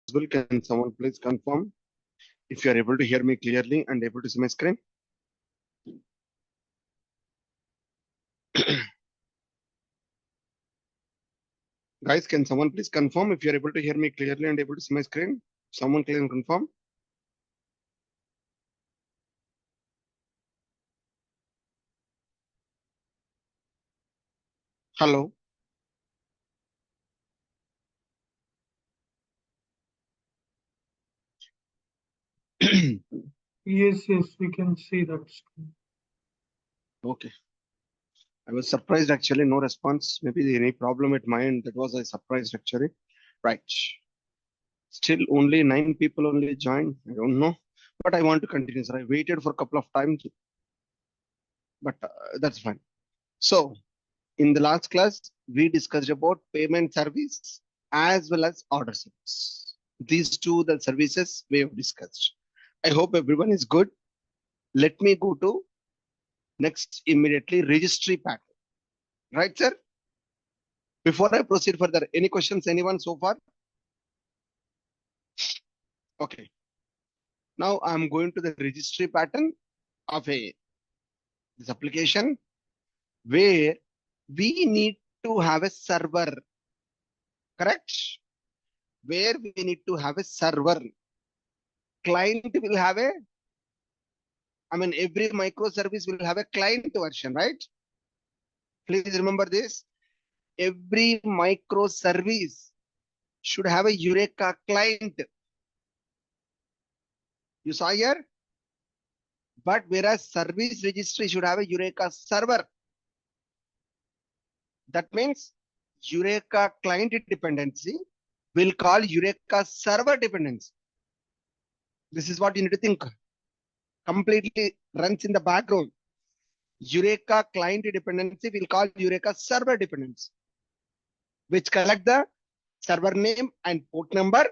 Can someone please confirm if you are able to hear me clearly and able to see my screen? Guys, can someone please confirm if you are able to hear me clearly and able to see my screen? Someone can confirm. Hello. Yes, we can see that. Okay. I was surprised actually, no response. Maybe any problem at my end. That was a surprise actually. Right. Still only 9 people only joined. I don't know. But I want to continue, sir. I waited for a couple of times, but that's fine. So, in the last class, we discussed about payment service as well as order service. These two, the services we have discussed. I hope everyone is good. Let me go to next immediately registry pattern. Right, sir? Before I proceed further, any questions, anyone so far? Okay. Now I'm going to the registry pattern of this application where we need to have a server, correct? Where we need to have a server. Client will have every microservice will have a client version, right? Please remember this. Every microservice should have a Eureka client. You saw here? But whereas service registry should have a Eureka server. That means Eureka client dependency will call Eureka server dependency. This is what you need to think. Completely runs in the background. Eureka client dependency will call Eureka server dependency, which collect the server name and port number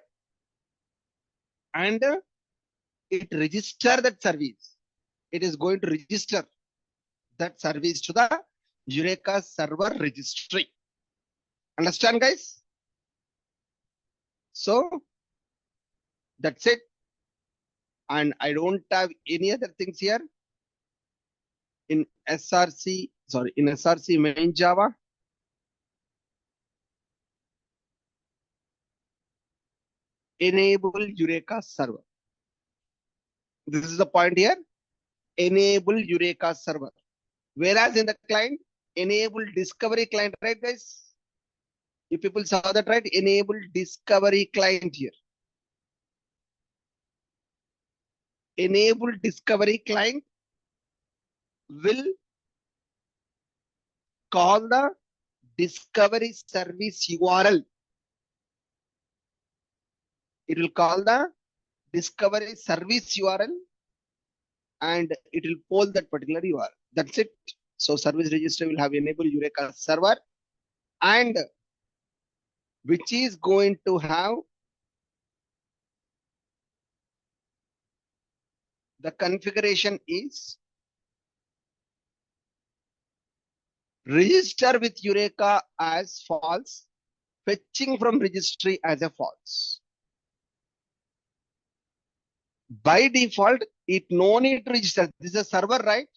and it register that service. It is going to register that service to the Eureka server registry. Understand, guys? So that's it. And I don't have any other things here. In SRC main Java, enable Eureka server. This is the point here. Enable Eureka server. Whereas in the client, enable discovery client, right, guys? If people saw that, right? Enable discovery client here. Enable discovery client will call the discovery service URL. It will call the discovery service URL and it will poll that particular URL. That's it. So service register will have enable Eureka server and which is going to have the configuration is register with Eureka as false, fetching from registry as a false. By default, it no need to register. This is a server, right?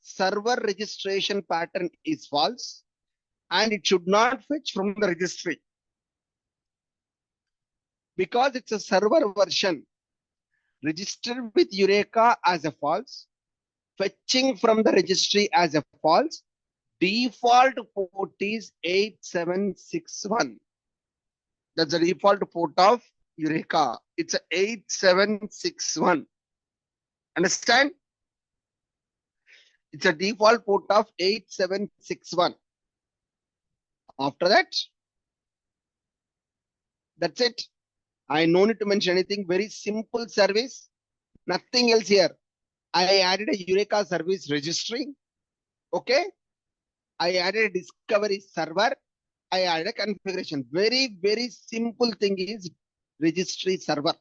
Server registration pattern is false and it should not fetch from the registry. Because it's a server version, registered with Eureka as a false, fetching from the registry as a false, default port is 8761. That's the default port of Eureka. It's a 8761. Understand? It's a default port of 8761. After that, that's it. I no need to mention anything. Very simple service. Nothing else here. I added a Eureka service registry. Okay. I added a discovery server. I added a configuration. Very, very simple thing is registry server.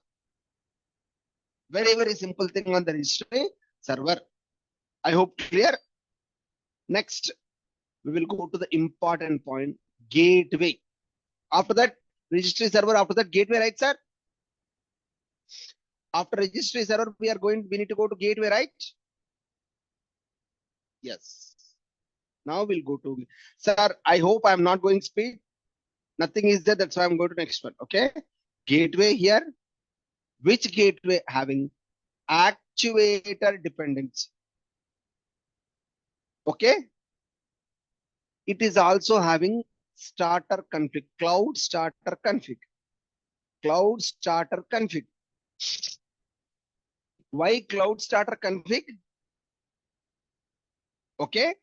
Very, very simple thing on the registry server. I hope clear. Next, we will go to the important point, gateway. After that, Registry server, after that gateway, right, sir? After registry server, we need to go to gateway, right? Yes. Now we'll go to, sir, I hope I'm not going speed. Nothing is there. That's why I'm going to next one. Okay. Gateway here. Which gateway having actuator dependency? Okay. It is also having starter config, cloud starter config, cloud starter config. Why cloud starter config? Okay.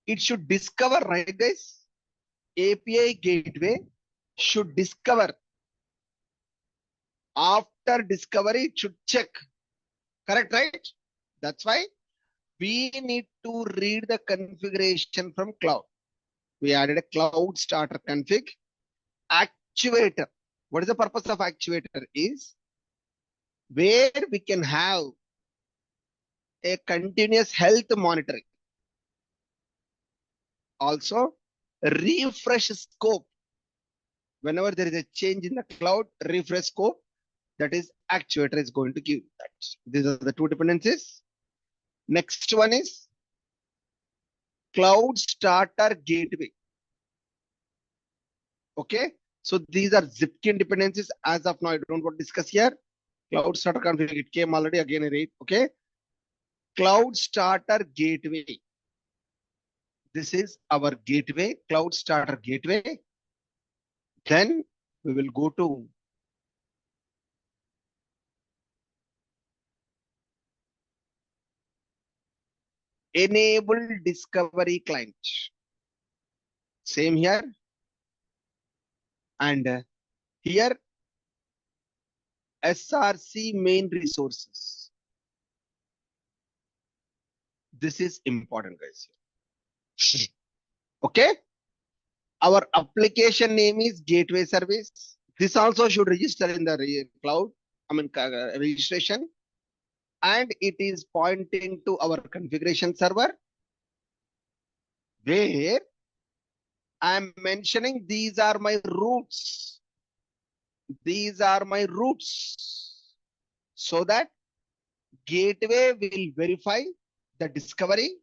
It should discover, right, guys? API gateway should discover. After discovery, it should check. Correct, right? That's why we need to read the configuration from cloud. We added a cloud starter config. Actuator. What is the purpose of actuator? Is where we can have a continuous health monitoring. Also, refresh scope. Whenever there is a change in the cloud, refresh scope. That is actuator is going to give that. These are the two dependencies. Next one is cloud starter gateway. Okay. So these are Zipkin dependencies. As of now, I don't want to discuss here. Cloud starter config, it came already again, right? Okay. Cloud starter gateway. This is our gateway, cloud starter gateway. Then we will go to enable discovery client. Same here. And here SRC main resources. This is important, guys. Okay. Our application name is gateway service. This also should register in the cloud, registration. And it is pointing to our configuration server, where I'm mentioning these are my routes. These are my routes. So that gateway will verify the discovery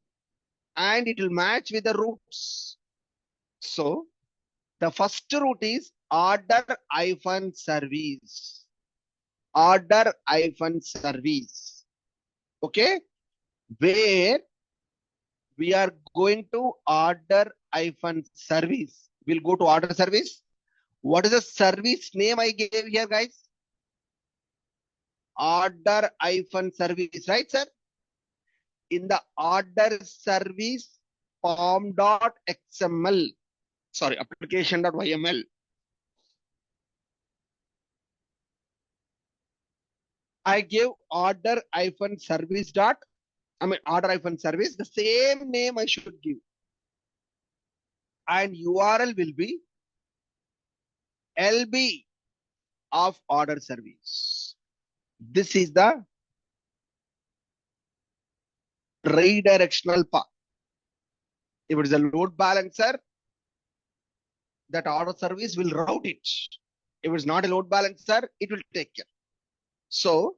and it will match with the routes. So the first route is order-service. Order-service. Okay. Where we are going to order-service. We'll go to order service. What is the service name I gave here, guys? Order-service, right, sir? In the order service form.xml, sorry, application.yml. I gave order-service order-service, the same name I should give. And URL will be LB of order service. This is the redirectional path. If it is a load balancer, that order service will route it. If it's not a load balancer, it will take care. So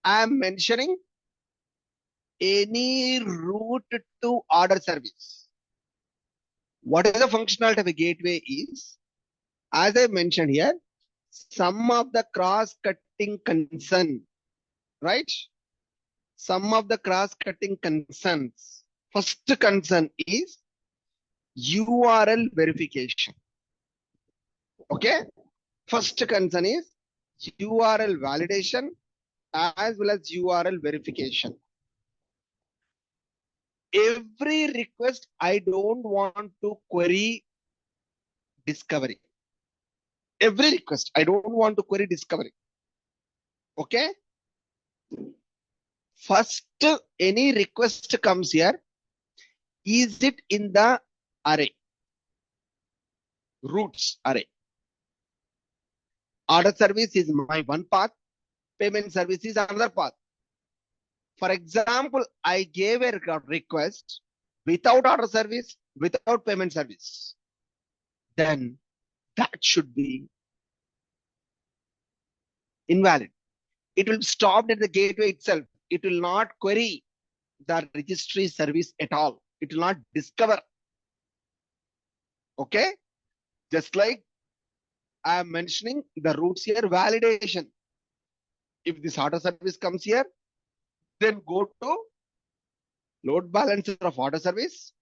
I am mentioning any route to order service. What is the functionality of a gateway is, as I mentioned here, some of the cross-cutting concern, right? Some of the cross-cutting concerns. First concern is URL verification. Okay. First concern is URL validation as well as URL verification. Every request, I don't want to query discovery. Every request, I don't want to query discovery. Okay. First, any request comes here. Is it in the array? Routes array. Order service is my one path. Payment service is another path. For example, I gave a request without order service, without payment service. Then that should be invalid. It will stop at the gateway itself. It will not query the registry service at all. It will not discover. Okay. Just like I am mentioning the roots here, validation. If this auto service comes here, then go to load balancer of auto service.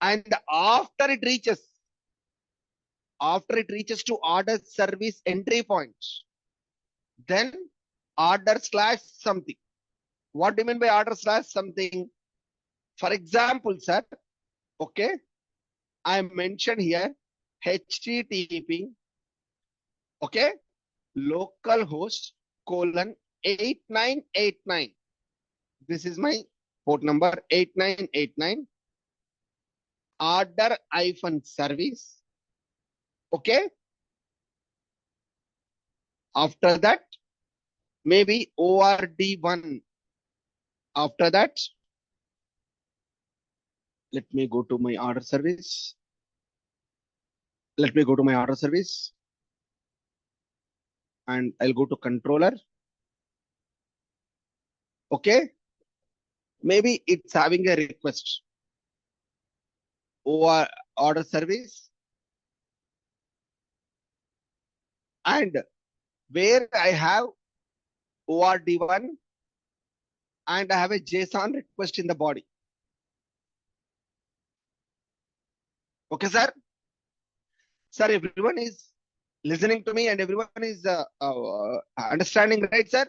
And after it reaches to order service entry point, then order slash something. What do you mean by order slash something? For example, sir, okay, I mentioned here HTTP, okay, localhost colon 8989. This is my port number 8989. Order -service. Okay. After that, maybe ORD1. After that, let me go to my order service. And I'll go to controller. Okay. Maybe it's having a request. Or order service. And where I have ORD1 and I have a JSON request in the body. Okay, sir. Sir, everyone is listening to me and everyone is understanding, right, sir?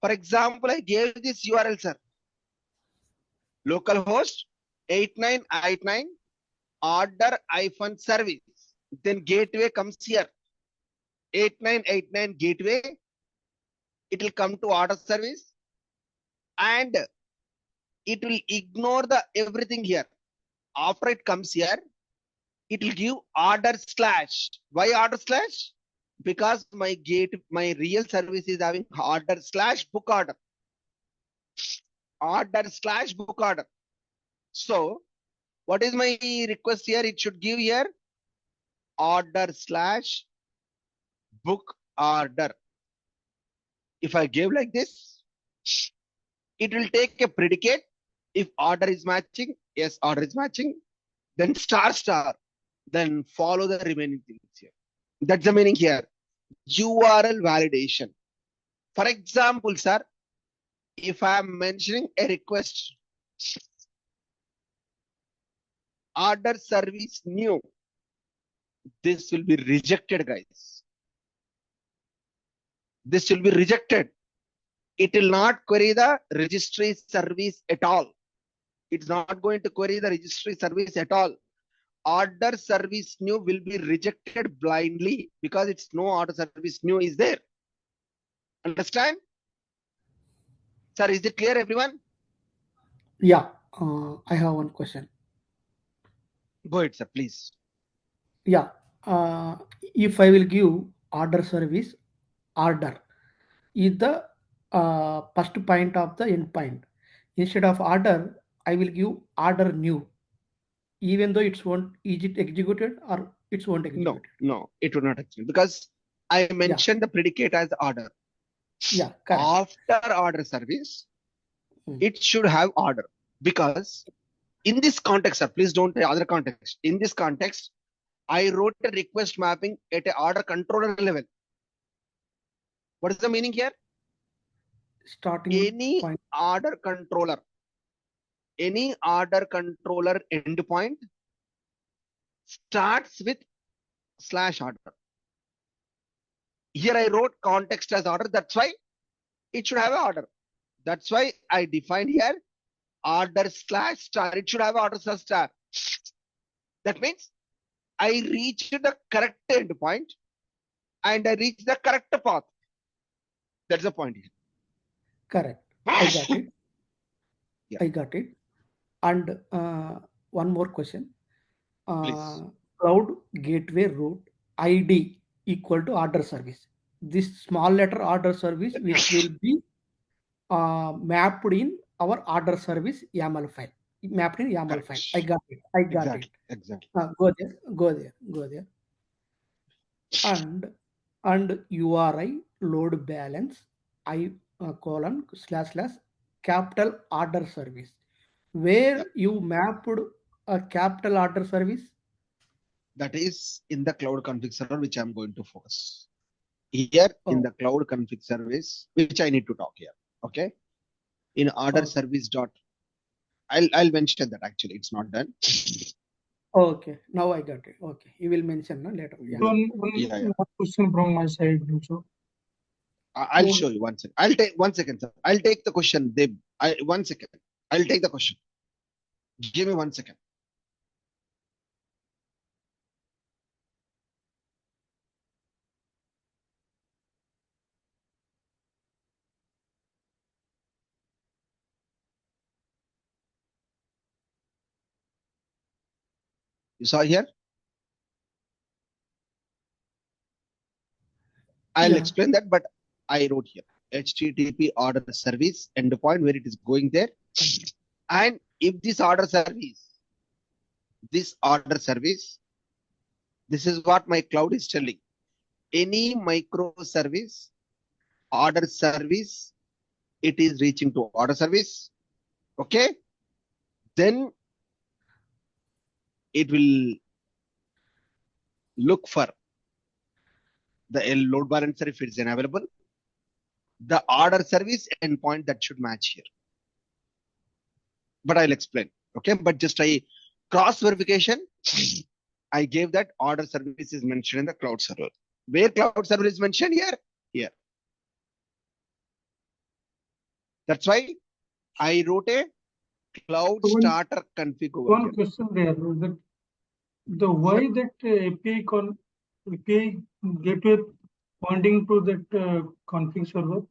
For example, I gave this URL, sir. Localhost 8989 order -service. Then gateway comes here. 8989 gateway. It will come to order service and it will ignore the everything here. After it comes here, it will give order slash. Why order slash? Because my real service is having order slash book order. Order slash book order. So what is my request here? It should give here order slash book order. If I give like this, it will take a predicate. If order is matching, yes, order is matching, then star, then follow the remaining things here. That's the meaning here. URL validation. For example, sir, if I am mentioning a request, order service new, this will be rejected, guys. This will be rejected. It will not query the registry service at all. It's not going to query the registry service at all. Order service new will be rejected blindly because it's no order service new is there. Understand? Sir, is it clear, everyone? Yeah, I have one question. Go ahead, sir, please. Yeah, if I will give order service order is the first point of the endpoint. Instead of order, I will give order new. Even though it won't, is it executed or it won't execute? No, it will not execute because I mentioned the predicate as order. Yeah, correct. After order service, it should have order because in this context, sir, please don't say other context. In this context, I wrote a request mapping at an order controller level. What is the meaning here? Starting any point. order controller endpoint starts with /order. Here I wrote context as order. That's why it should have an order. That's why I defined here order /star. It should have order /star. That means I reached the correct endpoint and I reached the correct path. That's the point here. Correct. I got it. Yeah. I got it. And one more question. Please. Cloud gateway route ID equal to order service. This small letter order service which will be mapped in our order service YAML file. Mapped in YAML file. I got it. Exactly. Go there. And URI load balance I colon slash capital order service, where Yep. you mapped a capital order service. That is in the cloud config server, which I'm going to focus here in Oh, the cloud config service, which I need to talk here. Okay. In order okay. service dot, I'll mention that actually it's not done. Okay, now I got it. Okay, you will mention later. Yeah. Yeah. One question from my side also. I'll show you 1 second. I'll take 1 second, sir. I'll take the question. 1 second. I'll take the question. Give me 1 second. You saw here? I'll Yeah. explain that, but I wrote here HTTP order service endpoint where it is going there. And if this order service, this is what my cloud is telling. Any microservice, order service, it is reaching to order service. Okay. Then it will look for the load balancer if it's unavailable. The order service endpoint that should match here. But I'll explain. Okay. But just a cross verification. I gave that order service is mentioned in the cloud server. Where cloud server is mentioned here? Here. That's why I wrote a cloud starter config over One here. question there, that the why that API gateway pointing to that config server?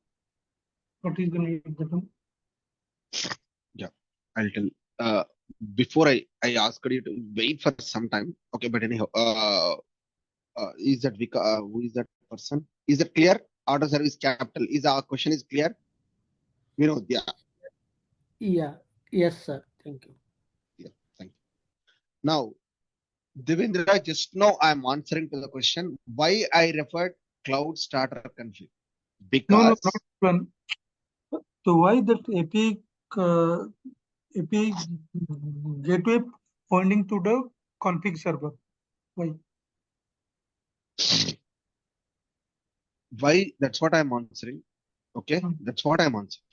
What is the need of that one? Yeah, I'll tell. Before I asked you to wait for some time. Okay, but anyhow, is that who is that person? Is it clear? Order service capital. Is our question is clear? Yeah. Yeah. Yes, sir. Thank you. Yeah. Thank you. Now, Devendra, just now I'm answering to the question why I referred cloud starter config. No, Because not one. So why that API gateway pointing to the config server? Why? why that's what I'm answering. Okay, that's what I'm answering.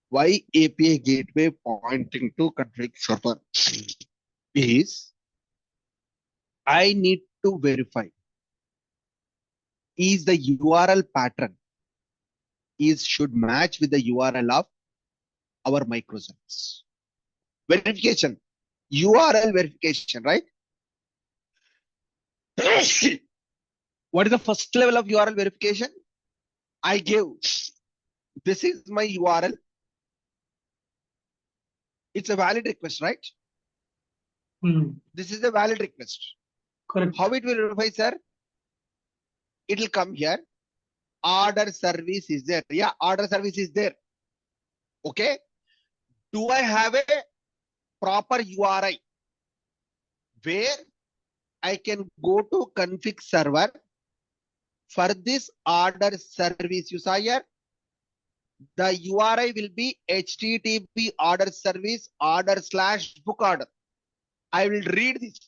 Why API gateway pointing to config server is I need to verify is the URL pattern should match with the URL of our microservice. Verification, URL verification, right? What is the first level of URL verification? I gave this is my URL. It's a valid request, right? This is a valid request. Correct. How it will verify, sir? It will come here. Order service is there. Yeah, order service is there. Okay. Do I have a proper URI where I can go to config server for this order service? You saw here. The URI will be HTTP order service order/book order. I will read this.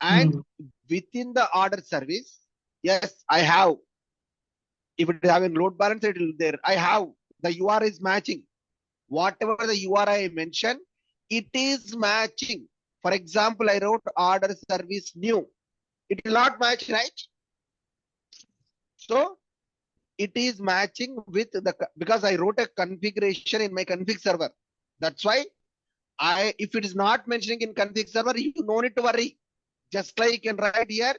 And within the order service, yes, I have. If it is having load balancer, it will be there. I have. The URI is matching. Whatever the URI I mentioned, it is matching. For example, I wrote order service new. It will not match, right? So it is matching with because I wrote a configuration in my config server. That's why if it is not mentioning in config server, you no need to worry. Just like you can write here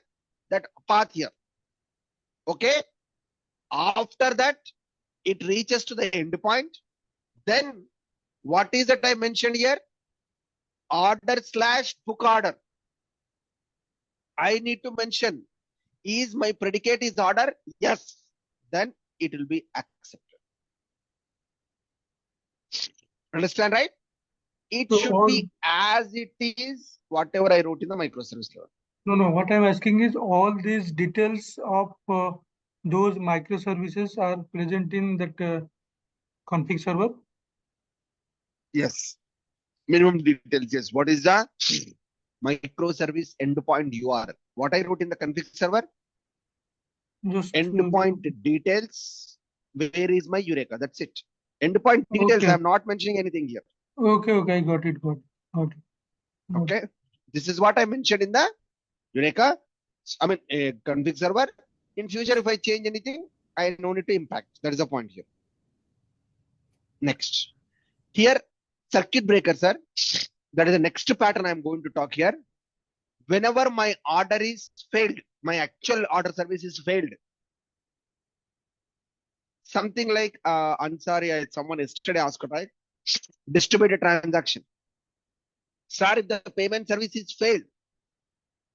that path here. Okay. After that, it reaches to the endpoint. Then what is that I mentioned here? Order/book order. I need to mention, is my predicate is order? Yes. Then it will be accepted. Understand, right? It should be as it is, whatever I wrote in the microservice level. No. What I'm asking is all these details of those microservices are present in that config server. Yes. Minimum details. Yes. What is the microservice endpoint URL? What I wrote in the config server? Just Endpoint details. Where is my Eureka? That's it. Endpoint details. okay. I'm not mentioning anything here. Okay. I got it. Okay. This is what I mentioned in the Eureka. I mean, a config server. In future, if I change anything, I no need to impact. That is the point here. Next. Here, circuit breakers are. That is the next pattern I'm going to talk here. Whenever my order is failed, my actual order service is failed. Something like, I'm sorry, someone yesterday asked, right? Distributed transaction. Sir, if the payment service is failed,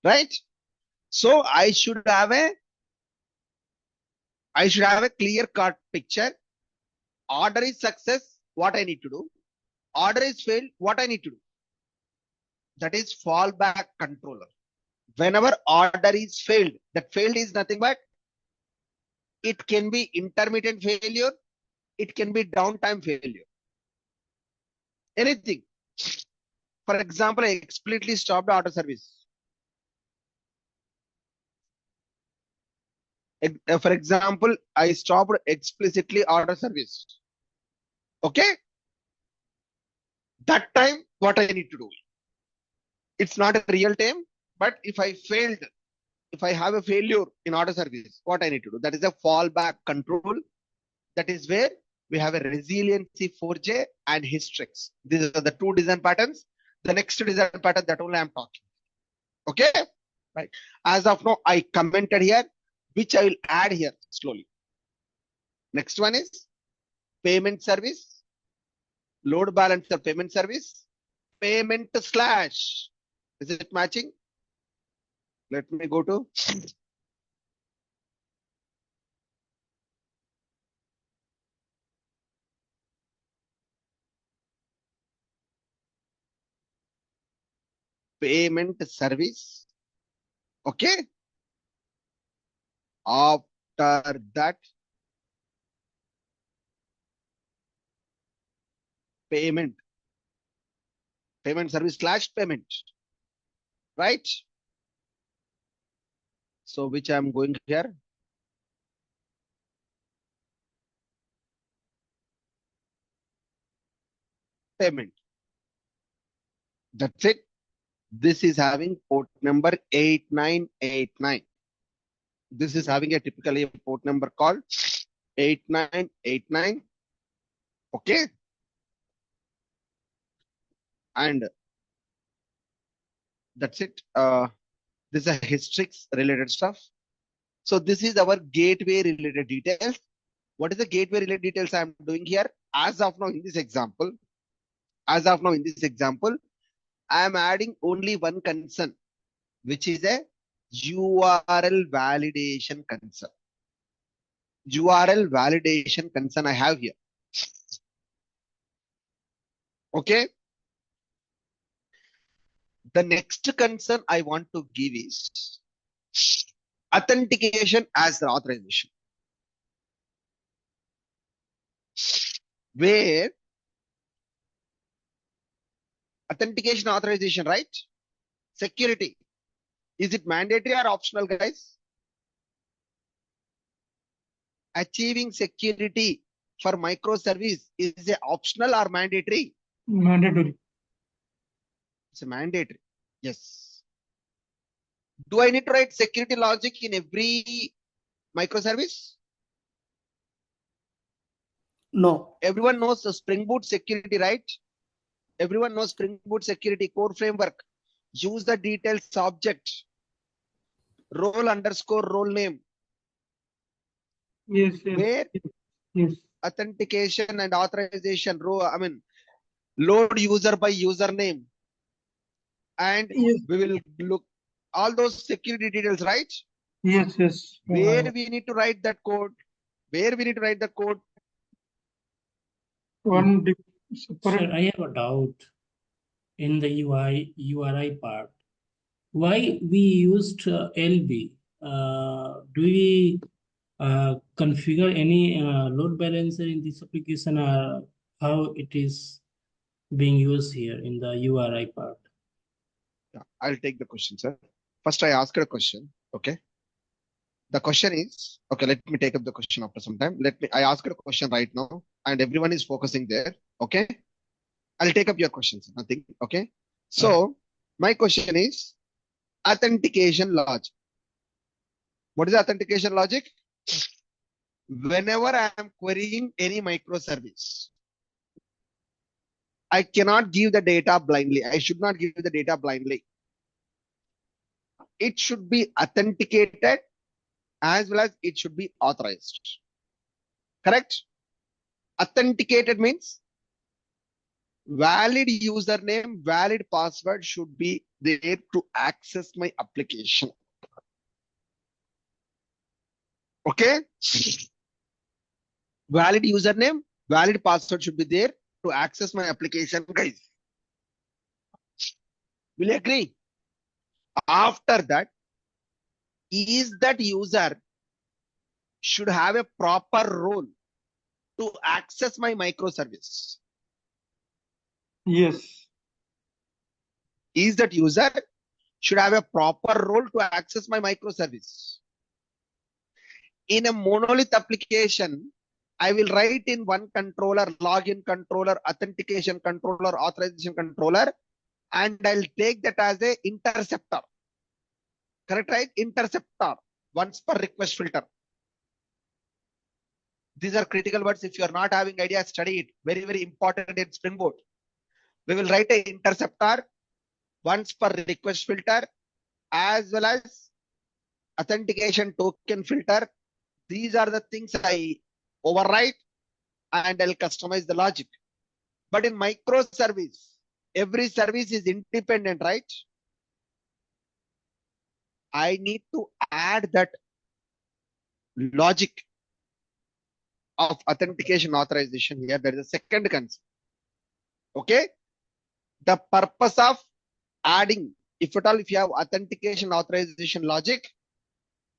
right? So I should have a clear cut picture. Order is success, what I need to do. Order is failed, what I need to do. That is fallback controller. Whenever order is failed, that failed is nothing but it can be intermittent failure, it can be downtime failure. Anything. For example, I explicitly stopped order service. For example, I stopped explicitly order service. Okay. That time, what I need to do? It's not a real time, but if I have a failure in order service, what I need to do? That is a fallback control. That is where we have a resiliency 4J and Hystrix. These are the two design patterns. The next design pattern that only I'm talking. Okay, right. As of now, I commented here, which I will add here slowly. Next one is payment service, load balancer payment service, payment slash. Is it matching? Let me go to payment service. Okay. After that, payment service slash payment, right? So which I'm going here. Payment. That's it. This is having port number 8989. This is having a typically a port number called 8989. Okay. And that's it. This is a Hystrix related stuff. So this is our gateway related details. What is the gateway related details I'm doing here? As of now in this example, I am adding only one concern, which is a URL validation concern. URL validation concern I have here. Okay. The next concern I want to give is authentication as the authorization. Where authentication authorization, right? Security. Is it mandatory or optional, guys? Achieving security for microservice is it optional or mandatory? Mandatory. It's a mandatory. Yes. Do I need to write security logic in every microservice? No. Everyone knows the Spring Boot security, right? Everyone knows Spring Boot security core framework. Use the details object. Role underscore role name. Yes. Where Yes. authentication and authorization load user by username. And Yes. we will look all those security details, right? Yes. Where we need to write that code? One Sir, I have a doubt in the URI part. why we used LB? Do we configure any load balancer in this application, or how it is being used here in the URI part? Yeah, I'll take the question, sir. First, I asked a question. Okay. The question is, okay, let me take up the question after some time. I ask a question right now, and everyone is focusing there. Okay. I'll take up your questions. Nothing. Okay. So, my question is authentication logic. What is the authentication logic? Whenever I am querying any microservice, I cannot give the data blindly. I should not give the data blindly. It should be authenticated as well as it should be authorized. Correct? Authenticated means valid username, valid password should be there to access my application. Okay? Valid username, valid password should be there to access my application, guys. Will you agree? After that, is that user should have a proper role to access my microservice. Yes. Is that user should have a proper role to access my microservice. In a monolith application, I will write in one controller, login controller, authentication controller, authorization controller, and I'll take that as a interceptor. Correct, right? Interceptor, once per request filter. These are critical words. If you are not having idea, study it. Very, very important in Spring Boot. We will write an interceptor, once per request filter, as well as authentication token filter. These are the things I overwrite and I'll customize the logic. But in microservice, every service is independent, right? I need to add that logic of authentication authorization here. There is a second concern. Okay. The purpose of adding, if at all, if you have authentication authorization logic,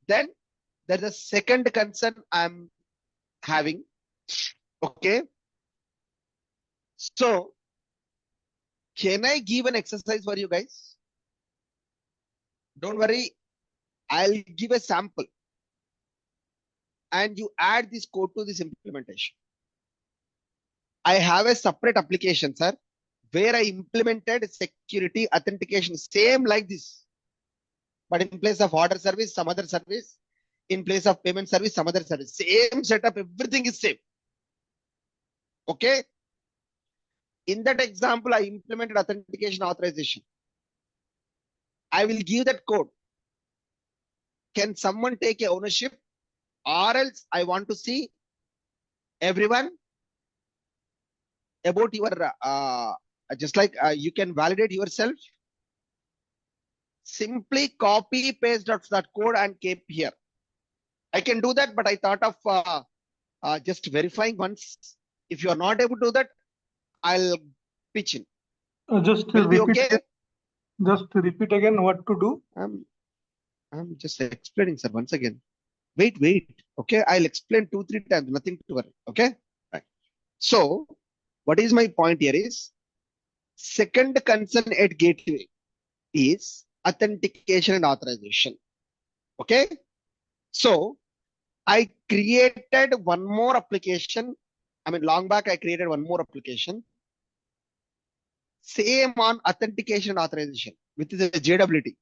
then there's a second concern I'm having. Okay. So, can I give an exercise for you guys? Don't worry. I'll give a sample and you add this code to this implementation. I have a separate application, sir, where I implemented security authentication, same like this. But in place of order service, some other service. In place of payment service, some other service. Same setup, everything is same. Okay. In that example, I implemented authentication authorization. I will give that code. Can someone take a ownership? Or else I want to see everyone about your, just like you can validate yourself. Simply copy paste that code and keep here. I can do that, but I thought of just verifying once. If you are not able to do that, I'll pitch in. Just Will be repeat. okay? Just repeat again what to do. I'm just explaining, sir, once again. Wait. Okay, I'll explain 2-3 times. Nothing to worry. Okay, right. So, what is my point here is second concern at gateway is authentication and authorization. Okay, so I created one more application. I mean, long back, I created one more application. Same on authentication and authorization, which is a JWT.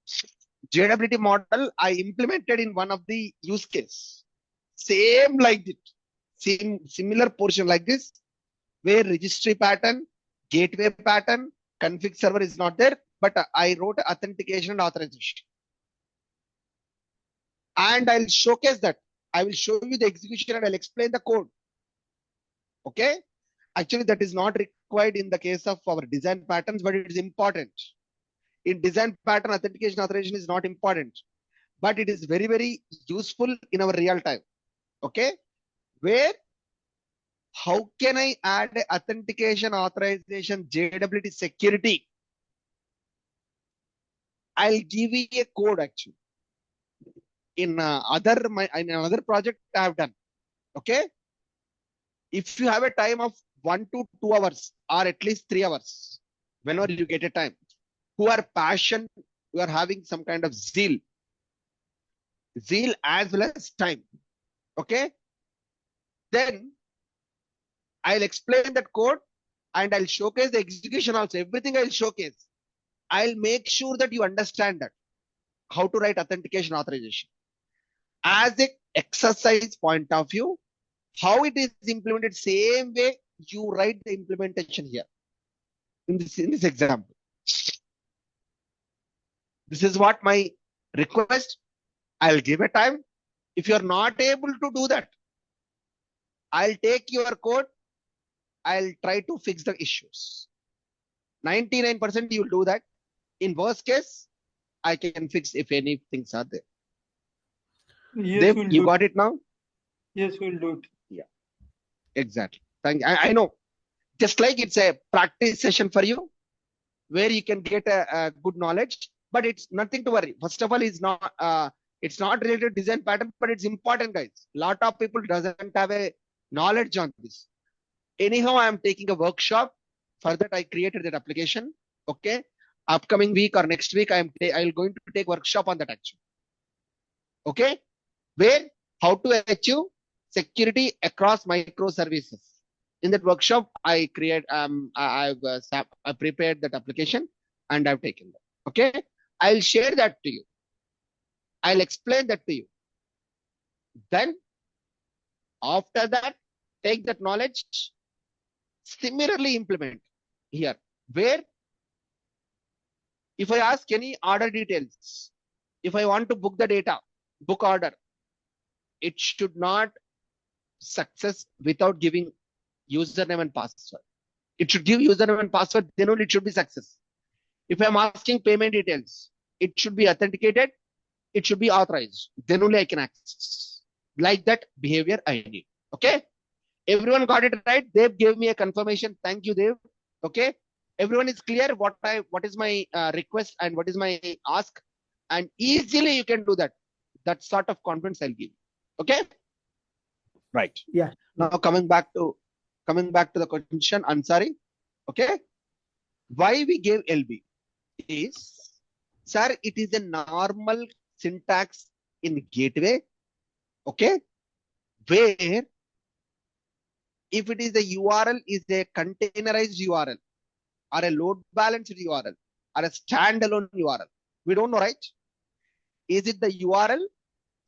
JWT model I implemented in one of the use case. Same like it. Similar portion like this, where registry pattern, gateway pattern, config server is not there, but I wrote authentication and authorization. And I'll showcase that. I will show you the execution and I'll explain the code. Okay. Actually, that is not required in the case of our design patterns, but it is important. In design pattern, authentication authorization is not important, but it is very, very useful in our real time. Okay. Where, how can I add authentication authorization JWT security I'll give you a code actually. In another project I have done. Okay. If you have a time of 1 to 2 hours or at least 3 hours, whenever you get a time, who are passion, you are having some kind of zeal as well as time. Okay. Then I'll explain that code and I'll showcase the execution also. Everything I'll showcase. I'll make sure that you understand that how to write authentication authorization. As a exercise point of view, how it is implemented, same way you write the implementation here in this example. This is what my request. I'll give a time. If you're not able to do that, I'll take your code. I'll try to fix the issues. 99% you'll do that. In worst case, I can fix if any things are there. Yes, Dev, we'll you do got it. it now? Yes, we'll do it. Exactly. Thank you. I know. Just like it's a practice session for you, where you can get a good knowledge, but it's nothing to worry. First of all, it's not related to design pattern, but it's important, guys. Lot of people doesn't have a knowledge on this. Anyhow, I am taking a workshop. For that, I created that application. Okay. Upcoming week or next week, I'm going to take workshop on that actually. Okay. Where how to achieve security across microservices. In that workshop, I prepared that application and I've taken that. Okay. I'll share that to you. I'll explain that to you. Then after that, take that knowledge, similarly implement here, where if I ask any order details, if I want to book the data, book order, it should not success without giving username and password. It should give username and password, then only it should be success. If I'm asking payment details, it should be authenticated, it should be authorized, then only I can access. Like that behavior I need. Okay. Everyone got it right? Dev gave me a confirmation. Thank you, Dev. Okay. Everyone is clear what is my request and what is my ask, and easily you can do that. That sort of confidence I'll give. Okay. Right. Yeah. Now coming back to the question, Ansari. Okay. Why we gave LB is, sir, it is a normal syntax in gateway. Okay. Where if it is a URL is a containerized URL or a load balanced URL or a standalone URL. We don't know, right? Is it the URL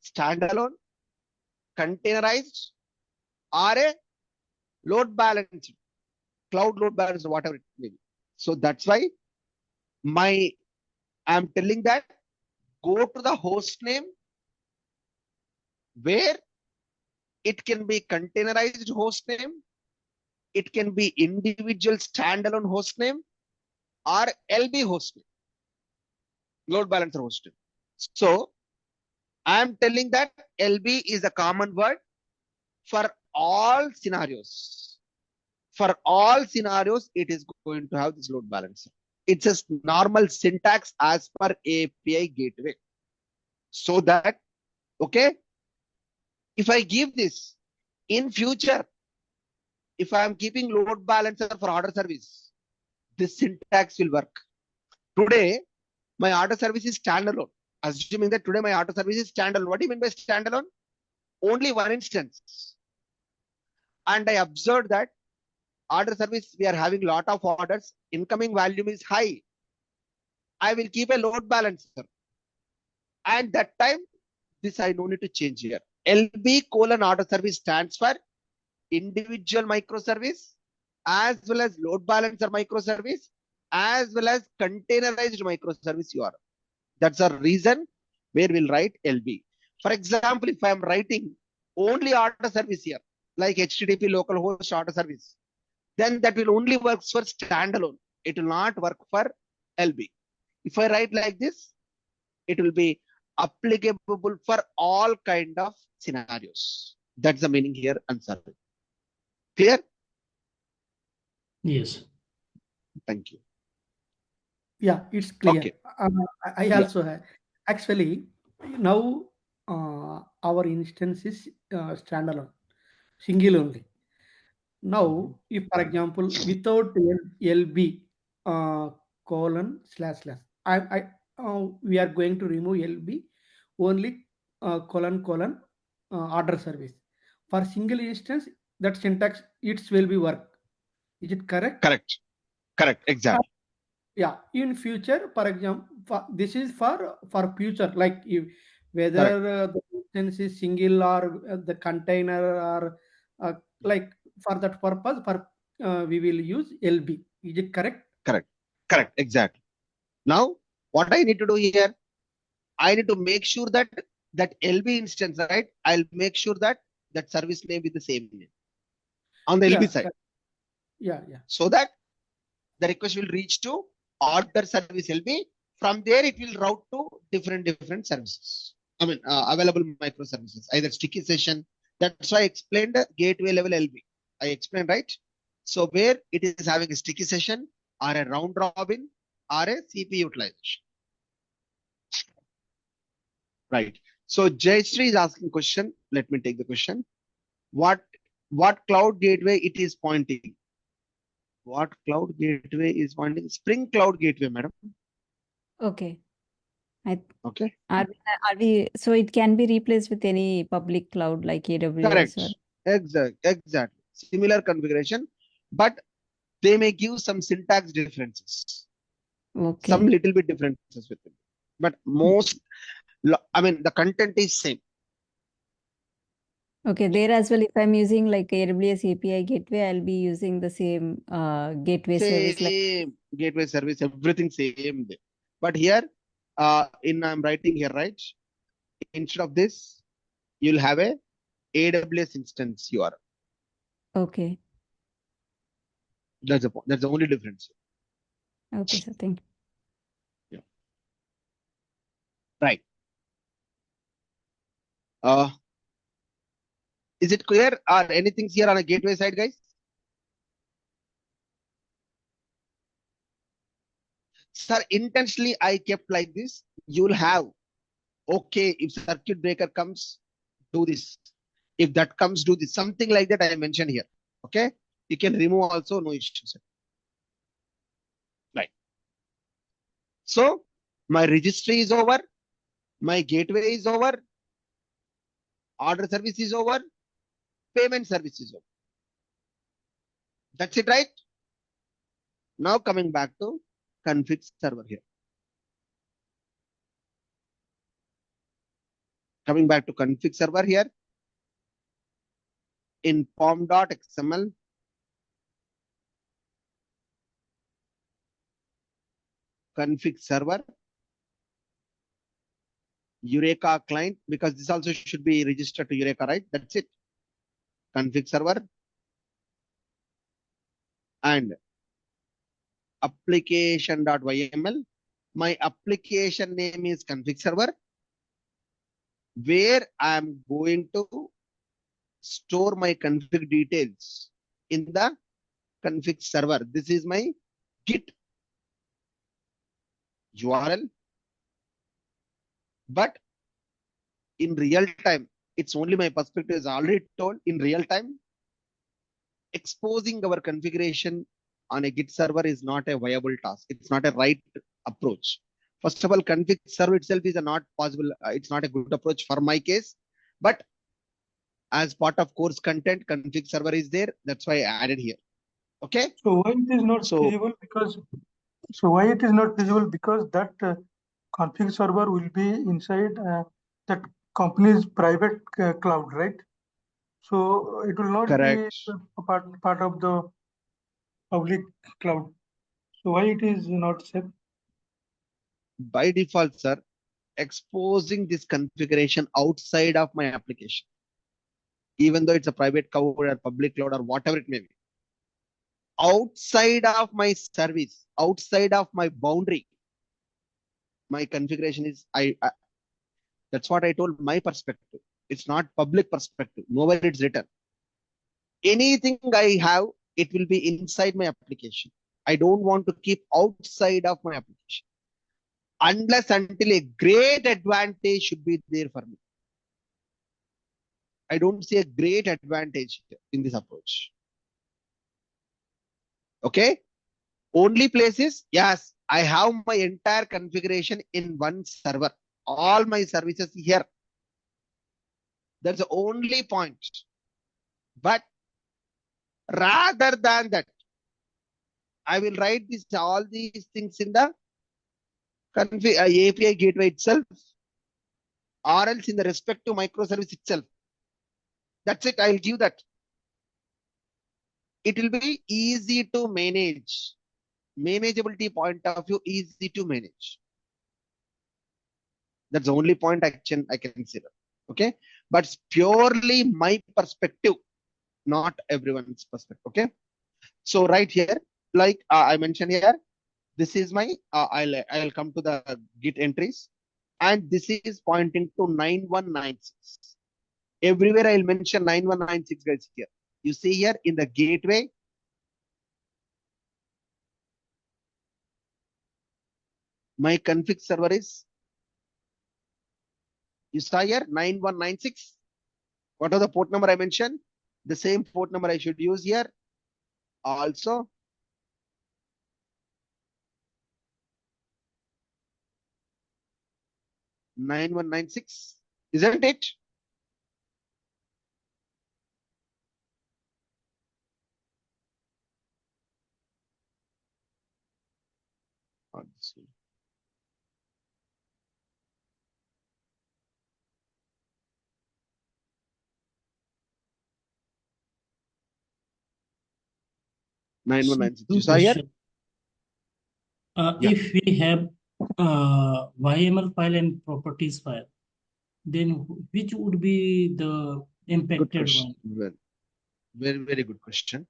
standalone, containerized, or a load balanced, cloud load balanced, whatever it may be. So that's why I'm telling that go to the host name where it can be containerized host name, it can be individual standalone host name, or LB host name, load balancer host name. So I'm telling that LB is a common word for all scenarios. For all scenarios, it is going to have this load balancer. It's a normal syntax as per API gateway. So that, okay, if I give this in future, if I am keeping load balancer for order service, this syntax will work. Today, my order service is standalone. Assuming that today my order service is standalone. What do you mean by standalone? Only one instance. And I observed that order service, we are having a lot of orders. Incoming volume is high. I will keep a load balancer. And that time, this I no need to change here. LB : order service stands for individual microservice, as well as load balancer microservice, as well as containerized microservice URL. That's a reason where we'll write LB. For example, if I'm writing only order service here, like HTTP localhost order service, then that will only work for standalone. It will not work for LB. If I write like this, it will be applicable for all kind of scenarios. That's the meaning here, Ansari. Clear? Yes. Thank you. Yeah, it's clear. Okay. I Yeah. also have. Actually, now our instance is standalone, single only. Now, if for example, without LB colon slash slash, we are going to remove LB only colon colon order service. For single instance, that syntax it will be work. Is it correct? Correct. Correct. Exactly. Yeah, in future, for example, this is for future, like if whether Correct. the instance is single or the container or like for that purpose, for we will use LB. Is it correct? Correct. Correct. Exactly. Now, what I need to do here, I need to make sure that that LB instance, right? I'll make sure that that service name is the same name on the LB Yeah, side, yeah. so that the request will reach to order service LB. From there, it will route to different services. I mean, available microservices, either sticky session. That's why I explained the gateway level LB. I explained, right? So where it is having a sticky session or a round robin or a CPU utilization. Right. So Jayashree is asking question. Let me take the question. What cloud gateway it is pointing? What cloud gateway is pointing? Spring Cloud Gateway, madam. Okay. Okay. Are we so it can be replaced with any public cloud like AWS Correct. or Exactly. Similar configuration, but they may give some syntax differences, okay. some little bit differences with them. But most, I mean, the content is same. Okay, there as well, if I'm using like AWS API gateway, I'll be using the same gateway service like Same gateway service, everything same there. But here, I'm writing here, right? Instead of this, you'll have a AWS instance URL. okay. That's the only difference. Okay, so thank you. Yeah. Right. Is it clear? Or anything here on a gateway side, guys? Sir, intentionally I kept like this. You'll have, okay, if circuit breaker comes, do this. If that comes, do this. Something like that I mentioned here. Okay. You can remove also, no issues. Right. So my registry is over. My gateway is over. Order service is over. Payment service is over. That's it, right? Now coming back to config server here. Coming back to config server here. In pom.xml, config server, Eureka client, because this also should be registered to Eureka, right? That's it. Config server and application.yml. My application name is config server, where I'm going to store my config details in the config server. This is my Git URL. But in real time, it's only my perspective is already told. In real time, exposing our configuration on a Git server is not a viable task. It's not a right approach. First of all, config server itself is not possible. It's not a good approach for my case. But as part of course content, config server is there. That's why I added here. Okay. So why it is not feasible? Why it is not feasible? Because that config server will be inside that company's private cloud, right? So it will not Correct. be a part of the public cloud. So why it is not safe? By default, sir, exposing this configuration outside of my application, even though it's a private cloud or public cloud or whatever it may be, outside of my service, outside of my boundary, my configuration is that's what I told, my perspective. It's not public perspective. Nowhere it's written. Anything I have, it will be inside my application. I don't want to keep outside of my application. Unless until a great advantage should be there for me. I don't see a great advantage in this approach. Okay. Only places, yes, I have my entire configuration in one server. All my services here. That's the only point. But rather than that, I will write this all these things in the API gateway itself, or else in the respective microservice itself. That's it. I'll give that. It will be easy to manage. Manageability point of view, easy to manage. That's the only point I can consider. Okay. But it's purely my perspective, not everyone's perspective. Okay. So right here, like I mentioned here, this is my, I'll come to the Git entries, and this is pointing to 9196. Everywhere I'll mention 9196 guys here. You see here in the gateway, my config server is, you saw here 9196. What are the port number I mentioned? The same port number I should use here. Also, (9196), isn't it? So 9196. two You saw here? question. Yeah. If we have YML file and properties file, then which would be the Good impacted question. one? Well, very, very good question.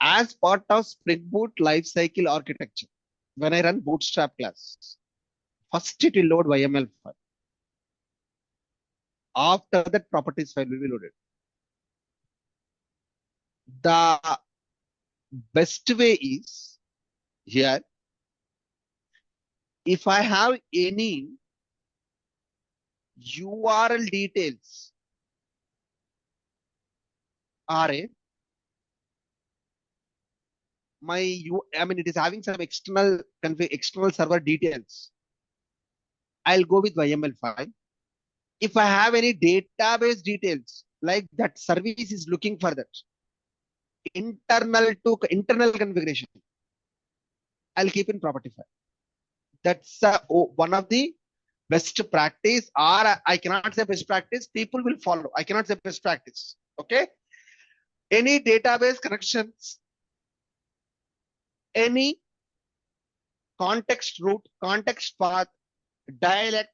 As part of Spring Boot lifecycle architecture, when I run Bootstrap class, first it will load YML file. After that, properties file will be loaded. The best way is here, if I have any URL details array, it is having some external server details, I'll go with YML file. If I have any database details, like that service is looking for that, internal configuration, I'll keep in property file. That's one of the best practice, or I cannot say best practice, people will follow. I cannot say best practice. Okay. Any database connections, any context route, context path, dialect,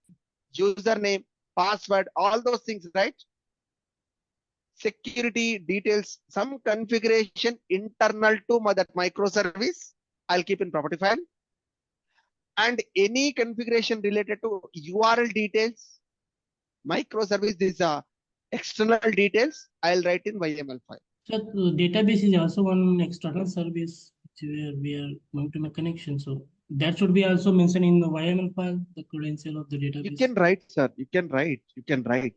username, password, all those things, right? Security details, some configuration internal to that microservice, I'll keep in property file. And any configuration related to URL details, microservice, these are external details, I'll write in YML file. So database is also one external service where we are going to make connection. So that should be also mentioned in the YML file, the credential of the database. You can write, sir. You can write.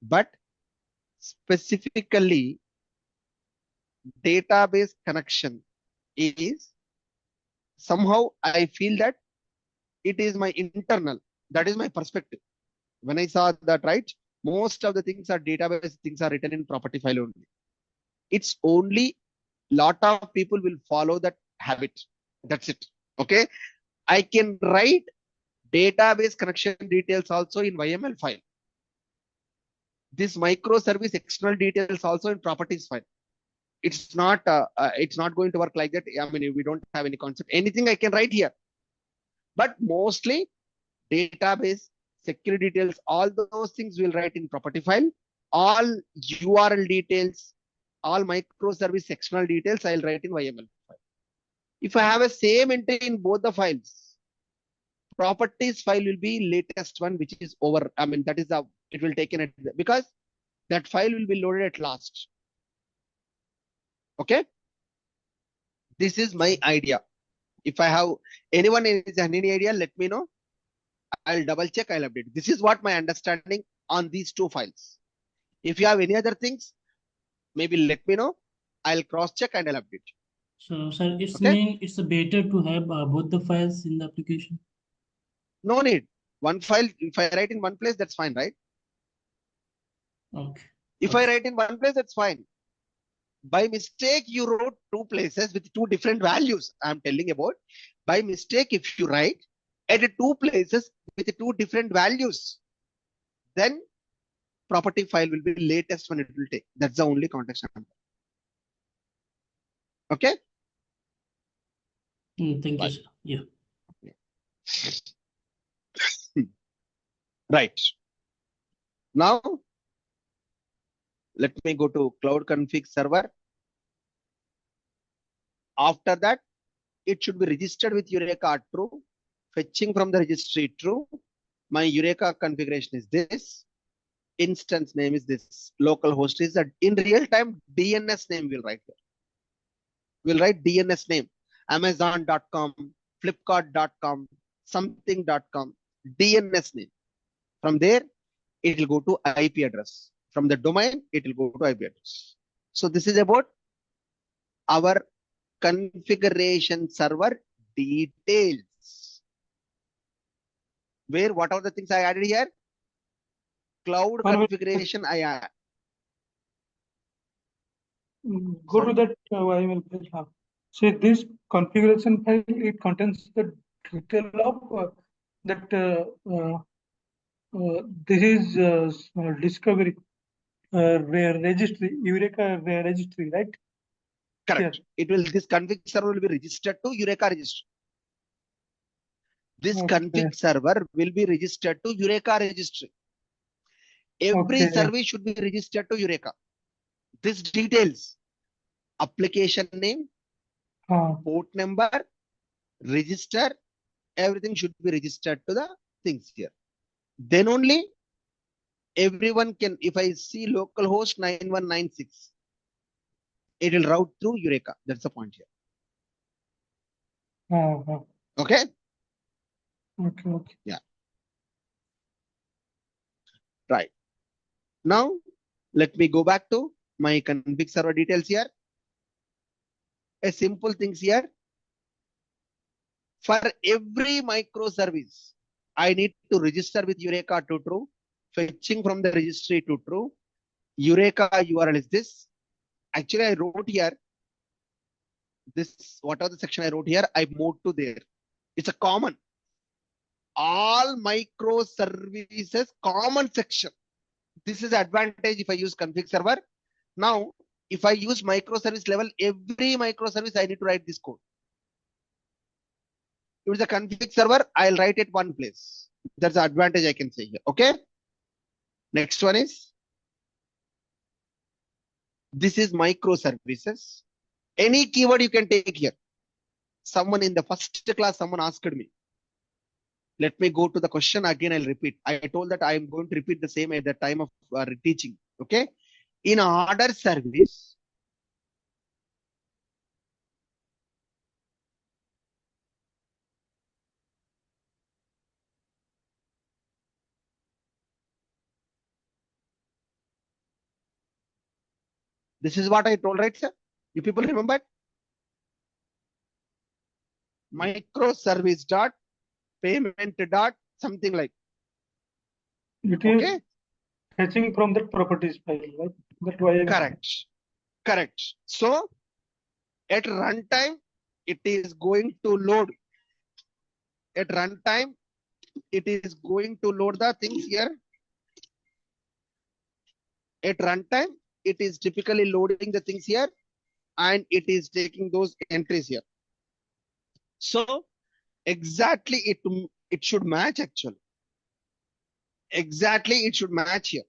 But specifically, database connection is somehow I feel that it is my internal. That is my perspective. When I saw that, right, most of the things are database things are written in property file only. It's only lot of people will follow that habit. That's it. Okay. I can write database connection details also in YML file. This microservice external details also in properties file. It's not going to work like that. I mean, we don't have any concept. Anything I can write here, but mostly database, security details, all those things we'll write in property file. All URL details, all microservice external details, I'll write in YML file. If I have a same entry in both the files, properties file will be latest one, which is over. I mean, that is it will take in it because that file will be loaded at last. Okay. This is my idea. If I have anyone is any idea, let me know. I'll double check, I'll update. This is what my understanding on these two files. If you have any other things, maybe let me know. I'll cross check and I'll update. So, sir, it's Okay. it's better to have both the files in the application. No need. One file, if I write in one place, that's fine, right? Okay. If I write in one place, that's fine. By mistake, you wrote two places with two different values. I'm telling about. By mistake, if you write at two places with two different values, then property file will be latest when it will take. That's the only context. Okay. Thank Bye. you, sir. Yeah. Right. Now, let me go to cloud config server. After that, it should be registered with Eureka true. Fetching from the registry true. My Eureka configuration is this. Instance name is this. Local host is that in real time DNS name we'll write here. We'll write DNS name. Amazon.com, Flipkart.com, something.com, DNS name. From there, it will go to IP address. From the domain, it will go to IP address. So this is about our configuration server details. Where what are the things I added here? Cloud configuration I add. Go to that YML page. So this configuration file, it contains the detail of that this is discovery registry, Eureka registry, right? Correct. Here. It will, this config server will be registered to Eureka registry. This config server will be registered to Eureka registry. Every service should be registered to Eureka. This details, application name, port number, register, everything should be registered to the things here. Then only everyone can, if I see localhost 9196, it will route through Eureka. That's the point here. Okay? Okay. Yeah. Right. Now, let me go back to my config server details here. A simple things here. For every microservice, I need to register with Eureka to true, fetching from the registry to true. Eureka URL is this. Actually, I wrote here this, what are the section I wrote here? I moved to there. It's a common. All microservices common section. This is advantage if I use config server. Now, if I use microservice level, every microservice I need to write this code. If it's a config server, I'll write it one place. That's the advantage I can say here. Okay. Next one is, this is microservices. Any keyword you can take here. Someone in the first class, someone asked me. Let me go to the question again. I'll repeat. I told that I am going to repeat the same at the time of teaching. Okay. In order service, this is what I told, right, sir? You people remember? Microservice dot payment dot something like. It is fetching from that properties file, right? That way. Correct. So at runtime, it is going to load. At runtime, it is going to load the things here. At runtime, it is typically loading the things here, and it is taking those entries here. So exactly it should match actually. Exactly it should match here.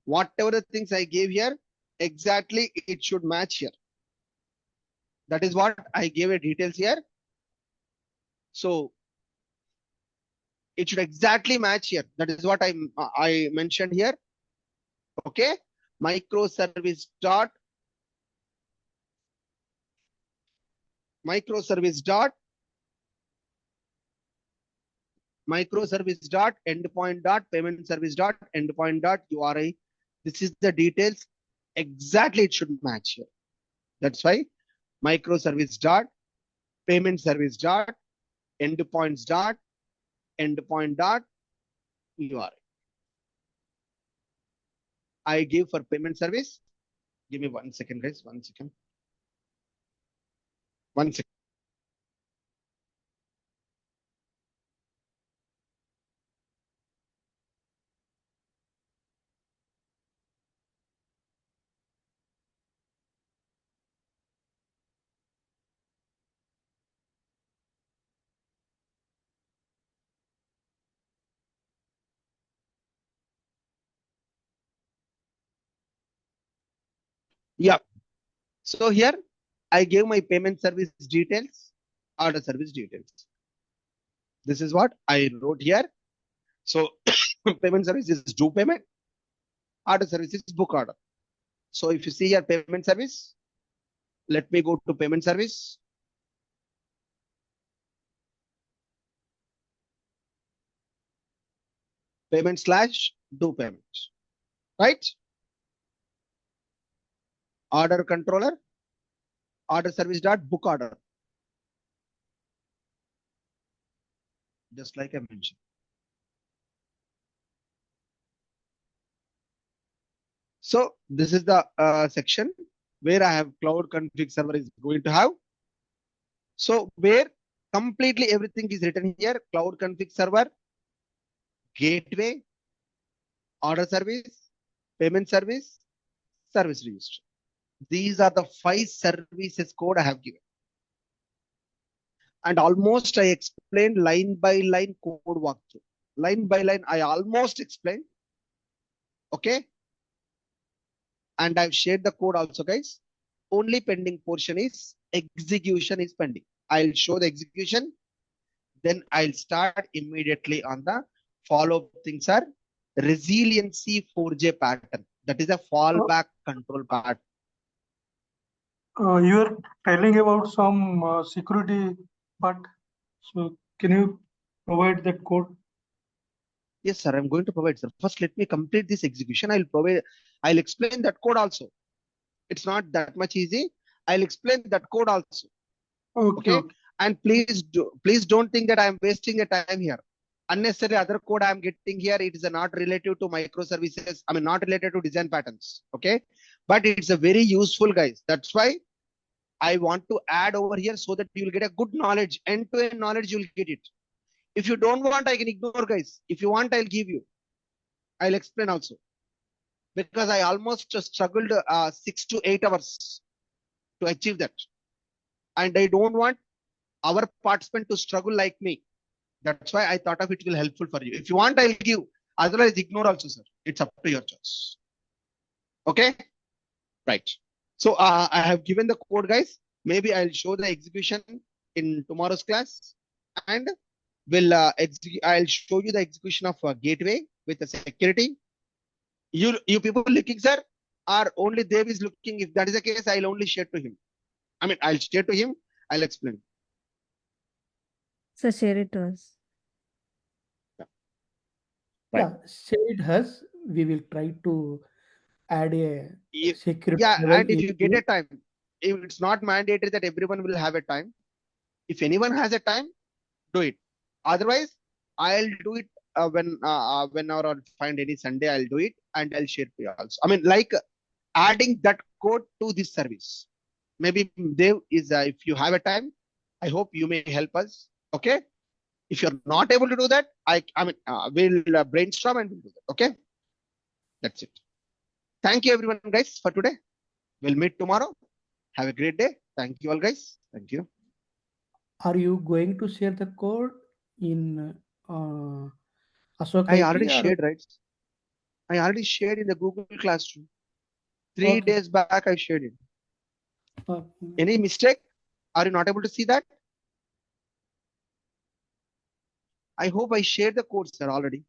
Whatever the things I gave here, exactly it should match here. That is what I gave a details here. So it should exactly match here. That is what I mentioned here. Okay. Microservice dot microservice dot endpoint dot payment service dot endpoint dot URI. This is the details. Exactly, it should match here. That's why microservice dot payment service dot endpoints dot endpoint dot URI. I give for payment service. Give me 1 second, guys. 1 second. 1 second. Yeah. So here I gave my payment service details, order service details. This is what I wrote here. So payment service is do payment, order service is book order. So if you see here payment service, let me go to payment service. Payment slash do payment, right? Order controller, order service dot book order. Just like I mentioned. So this is the section where I have cloud config server is going to have. So where completely everything is written here, cloud config server, gateway, order service, payment service, service register. These are the 5 services code I have given. And almost I explained line by line code walkthrough. Line by line, I almost explained. Okay. And I've shared the code also, guys. Only pending portion is execution is pending. I'll show the execution. Then I'll start immediately on the follow-up things are resiliency 4J pattern. That is a fallback control pattern. You are telling about some security part. So can you provide that code? Yes, sir. I'm going to provide, sir. First, let me complete this execution. I'll explain that code also. It's not that much easy. I'll explain that code also. Okay. And please don't think that I'm wasting a time here. Unnecessary other code I'm getting here, it is not related to microservices. I mean, not related to design patterns. Okay. But it's a very useful, guys. That's why I want to add over here so that you'll get a good knowledge, end-to-end knowledge, you'll get it. If you don't want, I can ignore, guys. If you want, I'll give you. I'll explain also. Because I almost struggled 6 to 8 hours to achieve that. And I don't want our participant to struggle like me. That's why I thought of it will helpful for you. If you want, I'll give. Otherwise, ignore also, sir. It's up to your choice. Okay? Right. So I have given the code, guys. Maybe I'll show the execution in tomorrow's class. And I'll show you the execution of a gateway with the security. You people looking, sir, or only Dev is looking. If that is the case, I'll only share to him. I mean, I'll share to him. I'll explain. So share it to us. Right. Yeah, share it us. We will try to add a security. Yeah, and if you get a time, if it's not mandatory that everyone will have a time. If anyone has a time, do it. Otherwise, I'll do it whenever I'll find any Sunday, I'll do it and I'll share to you also. I mean, like adding that code to this service. Maybe Dev is, if you have a time, I hope you may help us. Okay. If you're not able to do that, we'll brainstorm and we'll do that. Okay. That's it. Thank you everyone, guys, for today. We'll meet tomorrow. Have a great day. Thank you all, guys. Thank you. Are you going to share the code in Ashok? I already shared, right? I already shared in the Google Classroom. 3 days back, I shared it. Any mistake? Are you not able to see that? I hope I shared the code, sir, already.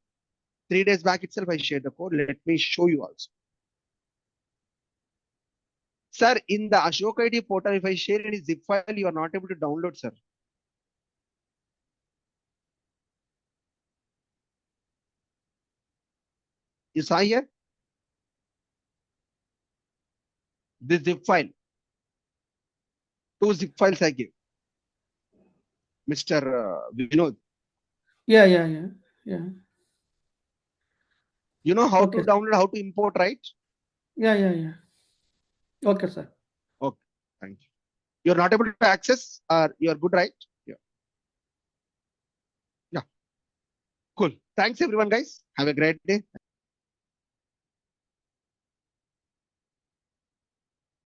3 days back itself, I shared the code. Let me show you also. Sir, in the Ashok ID portal, if I share any zip file, you are not able to download, sir. You saw here? This zip file. 2 zip files I give. Mr. Vinod. Yeah. You know how Okay. to download, how to import, right? Yeah. Okay, sir. Okay, thank you. You're not able to access, or you're good, right? Yeah. Cool. Thanks everyone, guys. Have a great day.